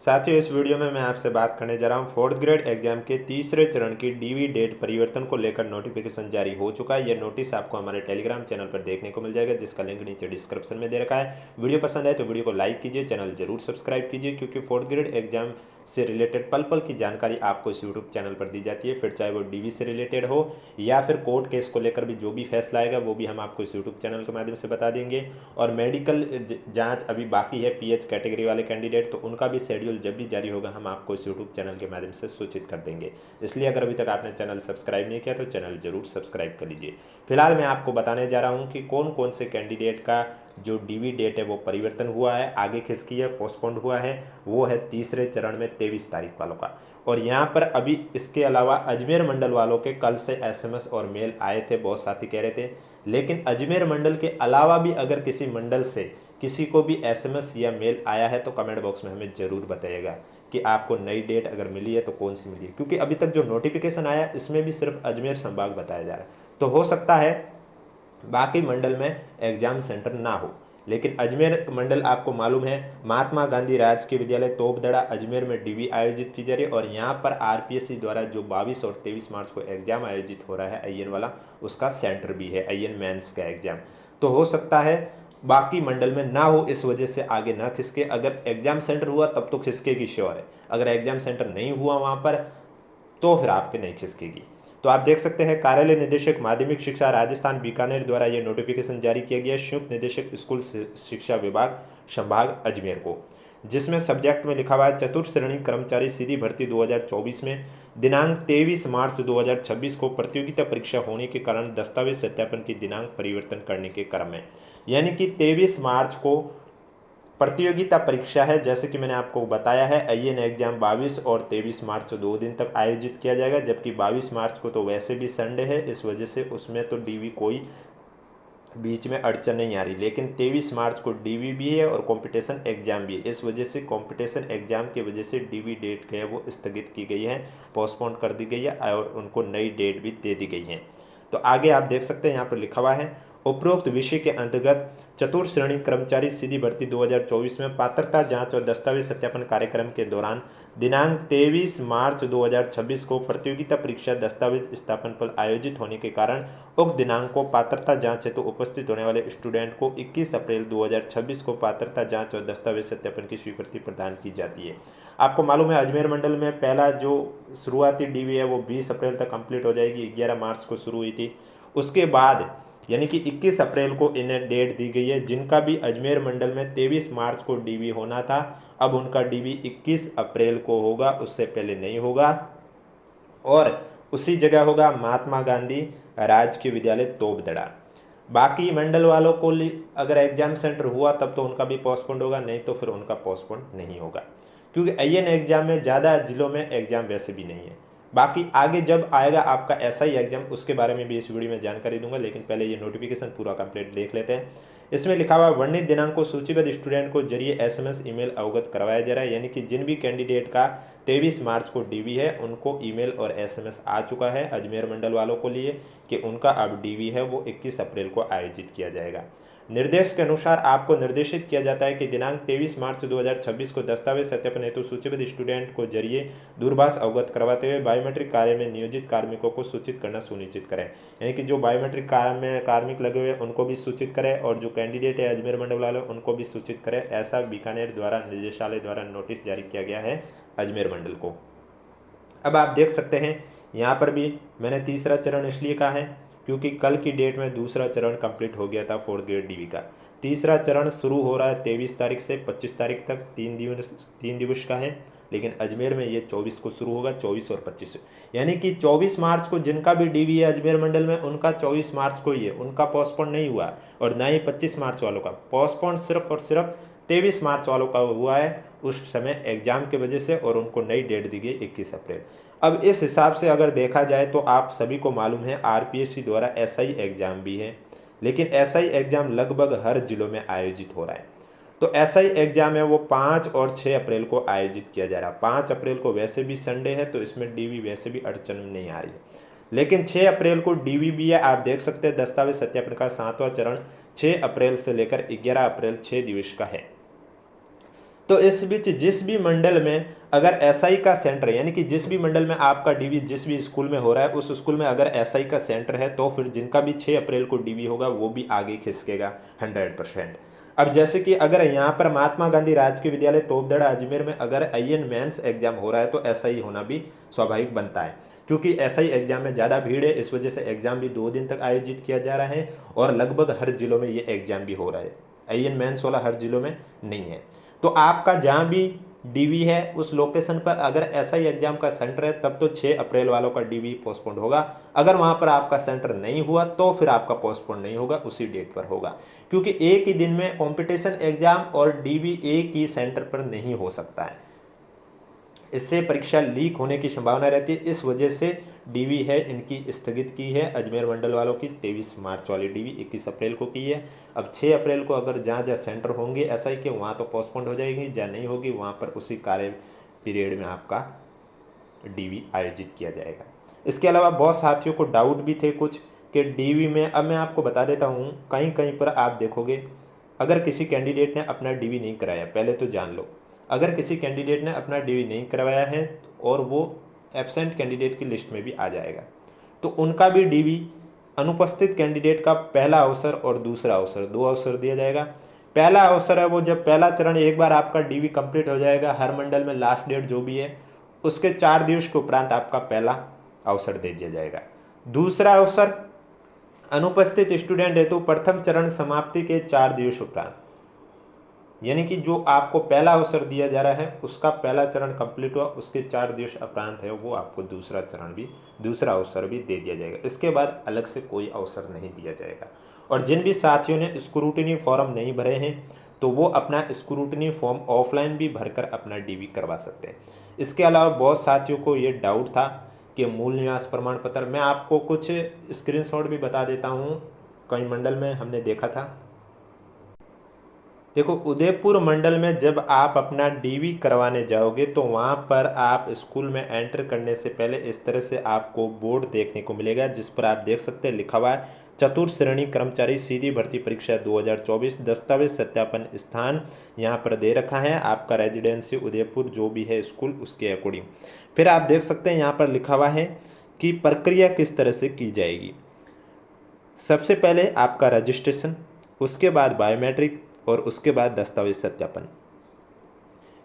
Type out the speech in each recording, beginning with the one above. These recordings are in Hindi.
साथियों, इस वीडियो में मैं आपसे बात करने जा रहा हूँ फोर्थ ग्रेड एग्जाम के तीसरे चरण की डीवी डेट परिवर्तन को लेकर नोटिफिकेशन जारी हो चुका है। यह नोटिस आपको हमारे टेलीग्राम चैनल पर देखने को मिल जाएगा, जिसका लिंक नीचे डिस्क्रिप्शन में दे रखा है। वीडियो पसंद आए तो वीडियो को लाइक कीजिए, चैनल जरूर सब्सक्राइब कीजिए, क्योंकि फोर्थ ग्रेड एग्जाम से रिलेटेड पल पल की जानकारी आपको इस यूट्यूब चैनल पर दी जाती है। फिर चाहे वो डीवी से रिलेटेड हो या फिर कोर्ट केस को लेकर भी जो भी फैसला आएगा वो भी हम आपको इस यूट्यूब चैनल के माध्यम से बता देंगे। और मेडिकल जांच अभी बाकी है पीएच कैटेगरी वाले कैंडिडेट, तो उनका भी शेड्यूल जब भी जारी होगा हम आपको इस यूट्यूब चैनल के माध्यम से सूचित कर देंगे। इसलिए अगर अभी तक आपने चैनल सब्सक्राइब नहीं किया तो चैनल जरूर सब्सक्राइब कर लीजिए। फिलहाल मैं आपको बताने जा रहा हूँ कि कौन कौन से कैंडिडेट का जो डीवी डेट है वो परिवर्तन हुआ है, आगे खिसकी है, पोस्टपोन्ड हुआ है। वो है तीसरे चरण में 23 तारीख वालों का। और यहाँ पर अभी इसके अलावा अजमेर मंडल वालों के कल से एसएमएस और मेल आए थे, बहुत साथी कह रहे थे। लेकिन अजमेर मंडल के अलावा भी अगर किसी मंडल से किसी को भी एसएमएस या मेल आया है तो कमेंट बॉक्स में हमें ज़रूर बताइएगा कि आपको नई डेट अगर मिली है तो कौन सी मिली है, क्योंकि अभी तक जो नोटिफिकेशन आया इसमें भी सिर्फ अजमेर संभाग बताया जा रहा है। तो हो सकता है बाकी मंडल में एग्जाम सेंटर ना हो, लेकिन अजमेर मंडल आपको मालूम है महात्मा गांधी राजकीय विद्यालय तोपदड़ा अजमेर में डीवी आयोजित की जा रही है। और यहाँ पर आरपीएससी द्वारा जो 22 और 23 मार्च को एग्जाम आयोजित हो रहा है आईएन वाला, उसका सेंटर भी है आईएन मेंस का एग्जाम। तो हो सकता है बाकी मंडल में ना हो, इस वजह से आगे ना खिसके। अगर एग्जाम सेंटर हुआ तब तो खिसकेगी श्योर है, अगर एग्जाम सेंटर नहीं हुआ वहाँ पर तो फिर आपके नहीं खिसकेगी। तो आप देख सकते हैं कार्यालय निदेशक माध्यमिक शिक्षा राजस्थान बीकानेर द्वारा यह नोटिफिकेशन जारी किया गया संयुक्त निदेशक स्कूल शिक्षा विभाग संभाग अजमेर को, जिसमें सब्जेक्ट में लिखा हुआ है चतुर्थ श्रेणी कर्मचारी सीधी भर्ती 2024 में दिनांक 23 मार्च 2026 को प्रतियोगिता परीक्षा होने के कारण दस्तावेज सत्यापन की दिनांक परिवर्तन करने के क्रम में, यानी कि 23 मार्च को प्रतियोगिता परीक्षा है। जैसे कि मैंने आपको बताया है आईएन एग्जाम 22 और 23 मार्च 2 दिन तक आयोजित किया जाएगा, जबकि 22 मार्च को तो वैसे भी संडे है, इस वजह से उसमें तो डीवी कोई बीच में अड़चन नहीं आ रही। लेकिन 23 मार्च को डीवी भी है और कंपटीशन एग्जाम भी है, इस वजह से कंपटीशन एग्जाम की वजह से डीवी डेट है वो स्थगित की गई है, पोस्टपोन कर दी गई है और उनको नई डेट भी दे दी गई है। तो आगे आप देख सकते हैं यहाँ पर लिखा हुआ है उपरोक्त विषय के अंतर्गत चतुर्थ श्रेणी कर्मचारी सीधी भर्ती 2024 में पात्रता जांच और दस्तावेज सत्यापन कार्यक्रम के दौरान दिनांक 23 मार्च 2026 को प्रतियोगिता परीक्षा दस्तावेज स्थापन पर आयोजित होने के कारण उक्त दिनांक को पात्रता जांच हेतु उपस्थित होने वाले स्टूडेंट को 21 अप्रैल 2026 को पात्रता जांच और दस्तावेज सत्यापन की स्वीकृति प्रदान की जाती है। आपको मालूम है अजमेर मंडल में पहला जो शुरुआती डीवी है वो 20 अप्रैल तक कंप्लीट हो जाएगी, 11 मार्च को शुरू हुई थी। उसके बाद यानी कि 21 अप्रैल को इन्हें डेट दी गई है। जिनका भी अजमेर मंडल में 23 मार्च को डीवी होना था, अब उनका डीवी 21 अप्रैल को होगा, उससे पहले नहीं होगा। और उसी जगह होगा महात्मा गांधी राजकीय विद्यालय तोपदड़ा। बाकी मंडल वालों को अगर एग्जाम सेंटर हुआ तब तो उनका भी पोस्टपोन्ड होगा, नहीं तो फिर उनका पोस्टपोन्ड नहीं होगा, क्योंकि आईएन एग्जाम में ज़्यादा जिलों में एग्जाम वैसे भी नहीं है। बाकी आगे जब आएगा आपका एसआई एग्जाम उसके बारे में भी इस वीडियो में जानकारी दूंगा, लेकिन पहले ये नोटिफिकेशन पूरा कंप्लीट देख लेते हैं। इसमें लिखा हुआ वर्णित दिनांक को सूचीबद्ध स्टूडेंट को जरिए एसएमएस ईमेल अवगत करवाया जा रहा है, यानी कि जिन भी कैंडिडेट का 23 मार्च को डीवी है उनको ईमेल और एसएमएस आ चुका है अजमेर मंडल वालों को लिए कि उनका अब डीवी है वो 21 अप्रैल को आयोजित किया जाएगा। निर्देश के अनुसार आपको निर्देशित किया जाता है कि दिनांक 23 मार्च 2026 को दस्तावेज सत्यापन हेतु सूचीबद्ध स्टूडेंट को जरिए दूरभाष अवगत करवाते हुए बायोमेट्रिक कार्य में नियोजित कार्मिकों को सूचित करना सुनिश्चित करें, यानी कि जो बायोमेट्रिक कार्य में कार्मिक लगे हुए उनको भी सूचित करें और जो कैंडिडेट है अजमेर मंडल वाले उनको भी सूचित करें। ऐसा बीकानेर द्वारा निदेशालय द्वारा नोटिस जारी किया गया है अजमेर मंडल को। अब आप देख सकते हैं यहाँ पर भी मैंने तीसरा चरण इसलिए कहा है क्योंकि कल की डेट में दूसरा चरण कंप्लीट हो गया था फोर्थ ग्रेड डीवी का। तीसरा चरण शुरू हो रहा है 23 तारीख से 25 तारीख तक, 3 दिवस का है। लेकिन अजमेर में ये 24 को शुरू होगा, 24 और 25, यानी कि 24 मार्च को जिनका भी डीवी है अजमेर मंडल में उनका 24 मार्च को ही है, उनका पोस्टपोन नहीं हुआ। और ना ही 25 मार्च वालों का पोस्टपोन, सिर्फ और सिर्फ 23 मार्च वालों का हुआ है उस समय एग्जाम की वजह से, और उनको नई डेट दी गई 21 अप्रैल। अब इस हिसाब से अगर देखा जाए तो आप सभी को मालूम है आरपीएससी द्वारा एसआई एग्जाम भी है, लेकिन एसआई एग्जाम लगभग हर जिलों में आयोजित हो रहा है। तो एसआई एग्जाम है वो 5 और 6 अप्रैल को आयोजित किया जा रहा है। 5 अप्रैल को वैसे भी संडे है तो इसमें डीवी वैसे भी अड़चन नहीं आ रही है, लेकिन 6 अप्रैल को डीवी भी है। आप देख सकते हैं दस्तावेज सत्यापन का 7वां चरण 6 अप्रैल से लेकर 11 अप्रैल 6 दिवस का है। तो इस बीच जिस भी मंडल में अगर एसआई का सेंटर यानी कि जिस भी मंडल में आपका डीवी जिस भी स्कूल में हो रहा है उस स्कूल में अगर एसआई का सेंटर है तो फिर जिनका भी 6 अप्रैल को डीवी होगा वो भी आगे खिसकेगा 100%। अब जैसे कि अगर यहाँ पर महात्मा गांधी राजकीय विद्यालय तोपदड़ा अजमेर में अगर आईएन मेंस एग्जाम हो रहा है तो एसआई होना भी स्वाभाविक बनता है, क्योंकि एसआई एग्जाम में ज़्यादा भीड़ है, इस वजह से एग्जाम भी 2 दिन तक आयोजित किया जा रहा है और लगभग हर जिलों में ये एग्जाम भी हो रहा है। आईएन मेंस वाला हर जिलों में नहीं है। तो आपका जहाँ भी डीवी है उस लोकेशन पर अगर एसआई एग्जाम का सेंटर है तब तो 6 अप्रैल वालों का डीवी पोस्टपोन होगा। अगर वहाँ पर आपका सेंटर नहीं हुआ तो फिर आपका पोस्टपोन नहीं होगा, उसी डेट पर होगा, क्योंकि एक ही दिन में कंपटीशन एग्जाम और डीवी एक ही सेंटर पर नहीं हो सकता है, इससे परीक्षा लीक होने की संभावना रहती है। इस वजह से डीवी है इनकी स्थगित की है अजमेर मंडल वालों की 23 मार्च वाली डीवी 21 अप्रैल को की है। अब 6 अप्रैल को अगर जहाँ जहाँ सेंटर होंगे एसआई के वहाँ तो पोस्टपोन हो जाएगी, जहाँ नहीं होगी वहाँ पर उसी कार्य पीरियड में आपका डीवी आयोजित किया जाएगा। इसके अलावा बहुत साथियों को डाउट भी थे कुछ कि डीवी में, अब मैं आपको बता देता हूँ, कहीं कहीं पर आप देखोगे अगर किसी कैंडिडेट ने अपना डीवी नहीं कराया, पहले तो जान लो, अगर किसी कैंडिडेट ने अपना डीवी नहीं करवाया है और वो एब्सेंट कैंडिडेट की लिस्ट में भी आ जाएगा तो उनका भी डीवी अनुपस्थित कैंडिडेट का पहला अवसर और दूसरा अवसर 2 अवसर दिया जाएगा। पहला अवसर है वो जब पहला चरण एक बार आपका डीवी कंप्लीट हो जाएगा, हर मंडल में लास्ट डेट जो भी है उसके 4 दिवस के उपरांत आपका पहला अवसर दे दिया जाएगा। दूसरा अवसर अनुपस्थित स्टूडेंट हेतु प्रथम चरण समाप्ति के 4 दिवस उपरांत, यानी कि जो आपको पहला अवसर दिया जा रहा है उसका पहला चरण कंप्लीट हुआ उसके 4 दिवस उपरांत है वो आपको दूसरा अवसर भी दे दिया जाएगा। इसके बाद अलग से कोई अवसर नहीं दिया जाएगा। और जिन भी साथियों ने स्क्रूटनी फॉर्म नहीं भरे हैं तो वो अपना स्क्रूटनी फॉर्म ऑफलाइन भी भरकर अपना डीवी करवा सकते हैं। इसके अलावा बहुत साथियों को ये डाउट था कि मूल निवास प्रमाण पत्र, मैं आपको कुछ स्क्रीनशॉट भी बता देता हूँ, कई मंडल में हमने देखा था। देखो उदयपुर मंडल में जब आप अपना डीवी करवाने जाओगे तो वहाँ पर आप स्कूल में एंटर करने से पहले इस तरह से आपको बोर्ड देखने को मिलेगा जिस पर आप देख सकते हैं लिखा हुआ है चतुर्थ श्रेणी कर्मचारी सीधी भर्ती परीक्षा 2024 दस्तावेज सत्यापन स्थान यहाँ पर दे रखा है, आपका रेजिडेंसी उदयपुर जो भी है स्कूल उसके अकॉर्डिंग। फिर आप देख सकते हैं यहाँ पर लिखा हुआ है कि प्रक्रिया किस तरह से की जाएगी। सबसे पहले आपका रजिस्ट्रेशन, उसके बाद बायोमेट्रिक और उसके बाद दस्तावेज सत्यापन।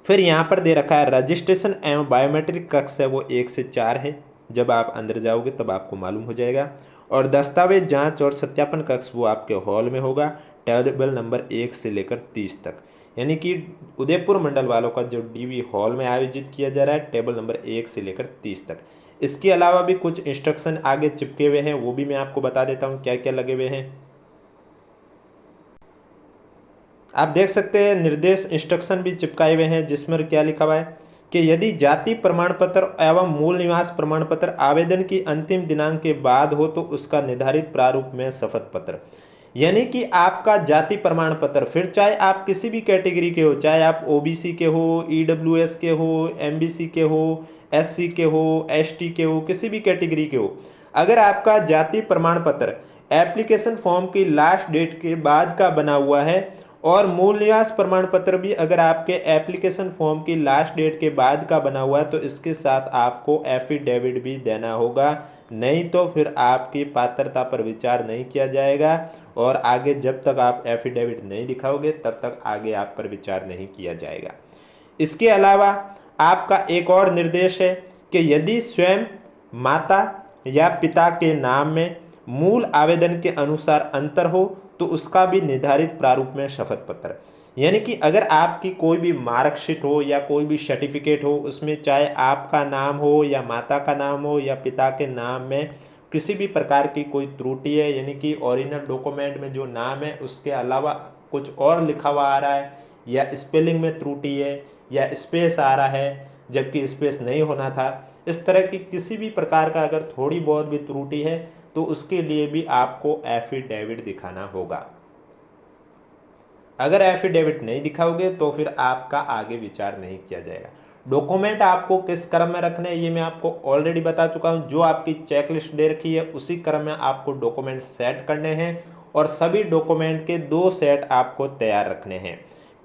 फिर यहाँ पर दे रखा है रजिस्ट्रेशन एवं बायोमेट्रिक कक्ष है वो 1 से 4 है, जब आप अंदर जाओगे तब आपको मालूम हो जाएगा। और दस्तावेज जांच और सत्यापन कक्ष वो आपके हॉल में होगा, टेबल नंबर 1 से लेकर 30 तक, यानी कि उदयपुर मंडल वालों का जो डीवी हॉल में आयोजित किया जा रहा है टेबल नंबर 1 से लेकर 30 तक। इसके अलावा भी कुछ इंस्ट्रक्शन आगे चिपके हुए हैं, वो भी मैं आपको बता देता हूँ क्या क्या लगे हुए हैं। आप देख सकते हैं निर्देश इंस्ट्रक्शन भी चिपकाए हुए हैं जिसमें क्या लिखा हुआ है कि यदि जाति प्रमाण पत्र एवं मूल निवास प्रमाण पत्र आवेदन की अंतिम दिनांक के बाद हो तो उसका निर्धारित प्रारूप में शपथ पत्र, यानी कि आपका जाति प्रमाण पत्र, फिर चाहे आप किसी भी कैटेगरी के हो, चाहे आप ओबीसी के हो, ईडब्ल्यूएस के हो, एमबीसी के हो, एससी के हो, एसटी के हो, किसी भी कैटेगरी के हो, अगर आपका जाति प्रमाण पत्र एप्लीकेशन फॉर्म की लास्ट डेट के बाद का बना हुआ है और मूल निवास प्रमाण पत्र भी अगर आपके एप्लीकेशन फॉर्म की लास्ट डेट के बाद का बना हुआ है तो इसके साथ आपको एफिडेविट भी देना होगा, नहीं तो फिर आपकी पात्रता पर विचार नहीं किया जाएगा और आगे जब तक आप एफिडेविट नहीं दिखाओगे तब तक आगे आप पर विचार नहीं किया जाएगा। इसके अलावा आपका एक और निर्देश है कि यदि स्वयं माता या पिता के नाम में मूल आवेदन के अनुसार अंतर हो तो उसका भी निर्धारित प्रारूप में शपथ पत्र, यानी कि अगर आपकी कोई भी मार्कशीट हो या कोई भी सर्टिफिकेट हो उसमें चाहे आपका नाम हो या माता का नाम हो या पिता के नाम में किसी भी प्रकार की कोई त्रुटि है, यानी कि ओरिजिनल डॉक्यूमेंट में जो नाम है उसके अलावा कुछ और लिखा हुआ आ रहा है या स्पेलिंग में त्रुटि है या स्पेस आ रहा है जबकि स्पेस नहीं होना था, इस तरह की किसी भी प्रकार का अगर थोड़ी बहुत भी त्रुटि है तो उसके लिए भी आपको एफिडेविट दिखाना होगा। अगर एफिडेविट नहीं दिखाओगे तो फिर आपका आगे विचार नहीं किया जाएगा। डॉक्यूमेंट आपको किस क्रम में रखने हैं ये मैं आपको ऑलरेडी बता चुका हूं, जो आपकी चेकलिस्ट दे रखी है उसी क्रम में आपको डॉक्यूमेंट सेट करने हैं और सभी डॉक्यूमेंट के 2 सेट आपको तैयार रखने हैं।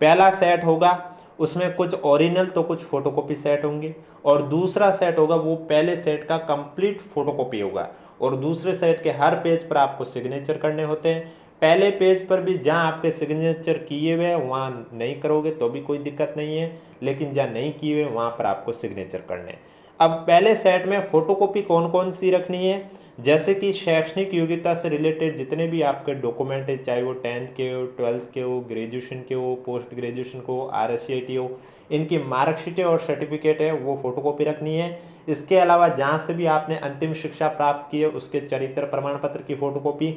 पहला सेट होगा उसमें कुछ ओरिजिनल तो कुछ फोटोकॉपी सेट होंगे, और दूसरा सेट होगा वो पहले सेट का कंप्लीट फोटोकॉपी होगा, और दूसरे सेट के हर पेज पर आपको सिग्नेचर करने होते हैं। पहले पेज पर भी जहां आपके सिग्नेचर किए हुए वहां नहीं करोगे तो भी कोई दिक्कत नहीं है, लेकिन जहां नहीं किए हुए वहां पर आपको सिग्नेचर करने हैं। अब पहले सेट में फोटोकॉपी कौन कौन सी रखनी है, जैसे कि शैक्षणिक योग्यता से रिलेटेड जितने भी आपके डॉक्यूमेंट है, चाहे वो 10th के हो, 12th के हो, ग्रेजुएशन के हो, पोस्ट ग्रेजुएशन को, RSCIT हो, इनकी मार्कशीटें और सर्टिफिकेट है वो फोटोकॉपी रखनी है। इसके अलावा जहाँ से भी आपने अंतिम शिक्षा प्राप्त की है उसके चरित्र प्रमाण पत्र की फोटोकॉपी,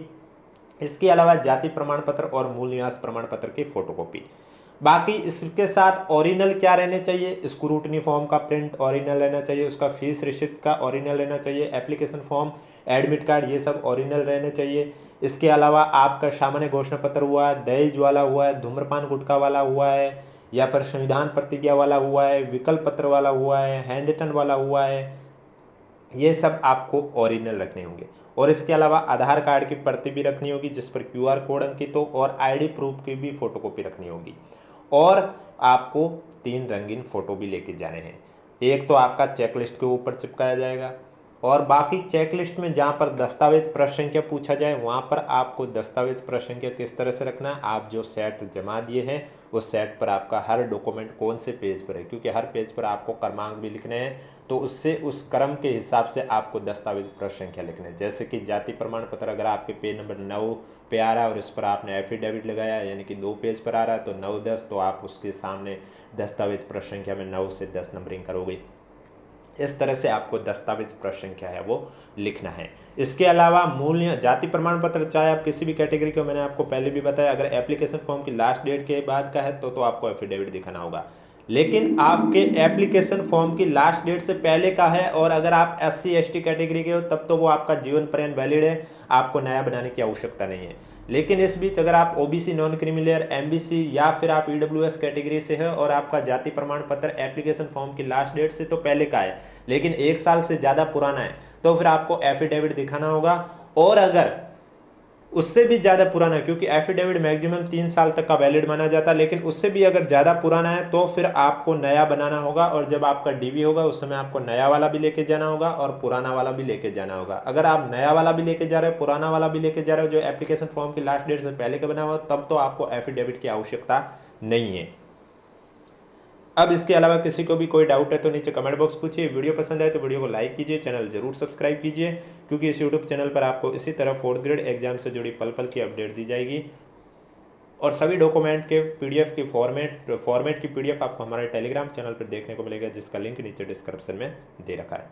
इसके अलावा जाति प्रमाण पत्र और मूल निवास प्रमाण पत्र की फोटोकॉपी। बाकी इसके साथ ओरिजिनल क्या रहने चाहिए, स्क्रूटनी फॉर्म का प्रिंट ओरिजिनल रहना चाहिए, उसका फीस रिसिप्ट का ओरिजिनल रहना चाहिए, एप्लीकेशन फॉर्म, एडमिट कार्ड, ये सब ओरिजिनल रहने चाहिए। इसके अलावा आपका सामान्य घोषणा पत्र हुआ है, दहेज वाला हुआ है, धूम्रपान गुटखा वाला हुआ है, या फिर संविधान प्रतिज्ञा वाला हुआ है, विकल्प पत्र वाला हुआ है, हैंड रिटन वाला हुआ है, ये सब आपको ओरिजिनल रखने होंगे। और इसके अलावा आधार कार्ड की प्रति भी रखनी होगी जिस पर QR कोड अंकित हो, और ID प्रूफ की भी फोटोकॉपी रखनी होगी। और आपको 3 रंगीन फोटो भी लेके जाने हैं। एक तो आपका चेकलिस्ट के ऊपर चिपकाया जाएगा, और बाकी चेकलिस्ट में जहाँ पर दस्तावेज प्रश्न संख्या पूछा जाए वहाँ पर आपको दस्तावेज प्रश्न संख्या किस तरह से रखना है, आप जो सेट जमा दिए हैं उस सेट पर आपका हर डॉक्यूमेंट कौन से पेज पर है, क्योंकि हर पेज पर आपको क्रमांक भी लिखने हैं, तो उससे उस क्रम के हिसाब से आपको दस्तावेज प्रश्न संख्या लिखना है। जैसे कि जाति प्रमाण पत्र अगर आपके पेज नंबर 9 पे आ रहा है और इस पर आपने एफिडेविट लगाया यानी कि 2 पेज पर आ रहा है तो 9-10, तो आप उसके सामने दस्तावेज प्रश्न संख्या में 9 से 10 नंबरिंग करोगे। इस तरह से आपको दस्तावेज प्रश्न संख्या है वो लिखना है। इसके अलावा मूल्य जाति प्रमाण पत्र चाहे आप किसी भी कैटेगरी को, मैंने आपको पहले भी बताया, अगर एप्लीकेशन फॉर्म की लास्ट डेट के बाद का है तो आपको एफिडेविट दिखाना होगा, लेकिन आपके एप्लीकेशन फॉर्म की लास्ट डेट से पहले का है और अगर आप SC/ST कैटेगरी के हो तब तो वो आपका जीवन पर्यंत वैलिड है, आपको नया बनाने की आवश्यकता नहीं है। लेकिन इस बीच अगर आप OBC नॉन क्रीमिलियर, MBC या फिर आप EWS कैटेगरी से है और आपका जाति प्रमाण पत्र एप्लीकेशन फॉर्म की लास्ट डेट से तो पहले का है लेकिन 1 साल से ज़्यादा पुराना है, तो फिर आपको एफिडेविट दिखाना होगा। और अगर उससे भी ज़्यादा पुराना है, क्योंकि एफिडेविट मैक्सिमम 3 साल तक का वैलिड माना जाता है, लेकिन उससे भी अगर ज़्यादा पुराना है तो फिर आपको नया बनाना होगा, और जब आपका DV होगा उस समय आपको नया वाला भी लेके जाना होगा और पुराना वाला भी लेके जाना होगा। अगर आप नया वाला भी लेके जा रहे हो, पुराना वाला भी लेके जा रहे हो जो एप्लीकेशन फॉर्म की लास्ट डेट से पहले का बना हुआ, तब तो आपको एफिडेविट की आवश्यकता नहीं है। अब इसके अलावा किसी को भी कोई डाउट है तो नीचे कमेंट बॉक्स पूछिए। वीडियो पसंद आए तो वीडियो को लाइक कीजिए, चैनल जरूर सब्सक्राइब कीजिए, क्योंकि इस यूट्यूब चैनल पर आपको इसी तरह 4th ग्रेड एग्जाम से जुड़ी पल पल की अपडेट दी जाएगी। और सभी डॉक्यूमेंट के PDF की फॉर्मेट की PDF आपको हमारे टेलीग्राम चैनल पर देखने को मिलेगा, जिसका लिंक नीचे डिस्क्रिप्शन में दे रखा है।